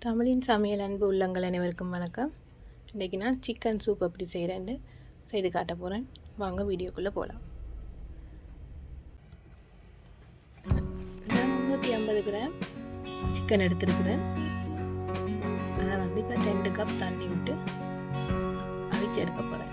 தமிழின் சமையல் அன்பு உள்ளங்கள் அனைவருக்கும் வணக்கம். இன்றைக்கி நான் சிக்கன் சூப் எப்படி செய்கிறேன்னு செய்து காட்ட போகிறேன். வாங்க வீடியோக்குள்ளே போகலாம். 350 கிராம் சிக்கன் எடுத்துருக்குறேன். அதை இப்போ 2 கப் தண்ணி விட்டு அவிச்சு எடுக்க போகிறேன்.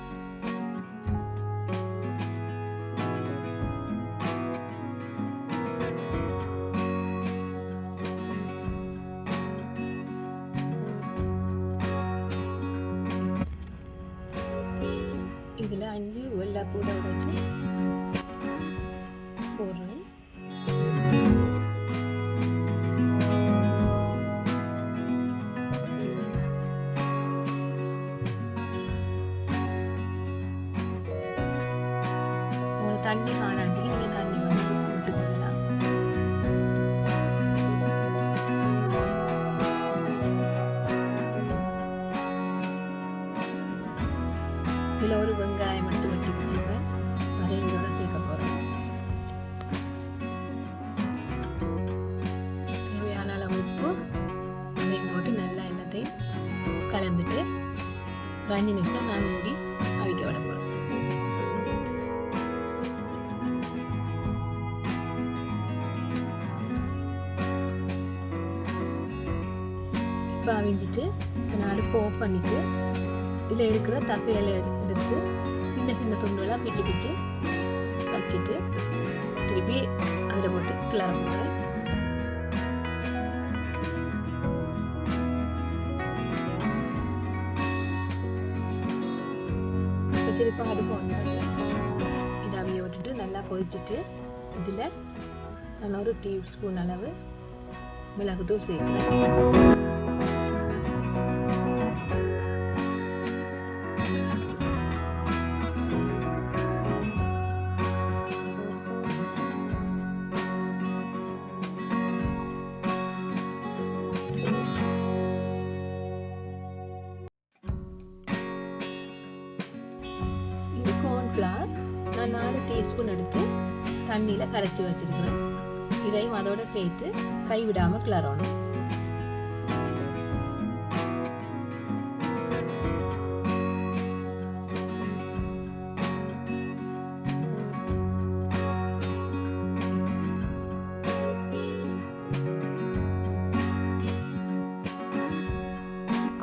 இதில் 5 வெள்ளை பூண்டை உடைச்சு போடுறேன். தண்ணி காணாட்டி நீங்கள் தண்ணி வந்து விட்டுக்கலாம். இதில் ஒரு வெங்காயம் மட்டும் வெட்டி வச்சுருக்கேன். அதை இதோட சேர்க்க போகிறேன். தேவையான அளவு உப்பு அதையும் போட்டு நல்லா எல்லாத்தையும் கலந்துட்டு 5 நிமிஷம் நான் மூடி அவிக்க விட போகிறேன். இப்போ அவிஞ்சிட்டு நான் அடுப்பு ஆஃப் பண்ணிவிட்டு இதில் இருக்கிற தசையெல்லாம் எடுத்து சின்ன சின்ன துண்டுகளாக பிச்சு பிச்சு வச்சுட்டு திருப்பி அதில் போட்டு கிளற போடுறேன். இப்போ திருப்பி அடுப்பு ஒன்று இதை அவிய விட்டுட்டு நல்லா கொதிச்சுட்டு இதில் நான் ஒரு டீஸ்பூன் அளவு மிளகுத்தூள் சேர்க்கிறேன். கார்ன்ஃப்ளவர் நான் 4 டீஸ்பூன் எடுத்து தண்ணியில் கரைச்சி வச்சிருக்கிறேன். இதையும் அதோட சேர்த்து கைவிடாமல் கிளறணும்.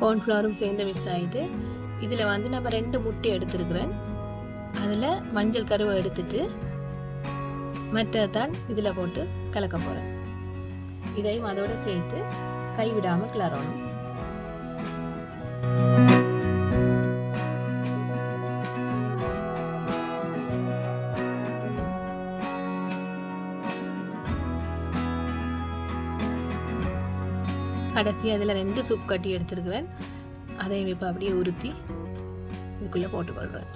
கார்ன்ஃப்ளவரும் சேர்ந்து மிக்ஸ் ஆகிட்டு இதில் நம்ம 2 முட்டை எடுத்துருக்குறேன். அதில் மஞ்சள் கருவை எடுத்துட்டு மற்றதான் இதில் போட்டு கலக்க போகிறேன். இதையும் அதோடு சேர்த்து கைவிடாமல் கிளறணும். கடைசி அதில் 2 சூப் கட்டி எடுத்துருக்குறேன். அதையும் இப்போ அப்படியே உருத்தி இதுக்குள்ளே போட்டுக்கொள்கிறேன்.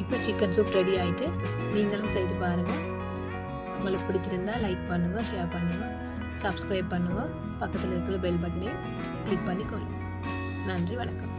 இப்போ சிக்கன் சூப் ரெடி ஆகிட்டு நீங்களும் செய்து பாருங்கள். உங்களுக்கு பிடிச்சிருந்தா லைக் பண்ணுங்கள், ஷேர் பண்ணுங்கள், சப்ஸ்கிரைப் பண்ணுங்கள். பக்கத்தில் இருக்கிற பெல் பட்டனையும் கிளிக் பண்ணிக்கொள்ளுங்கள். நன்றி, வணக்கம்.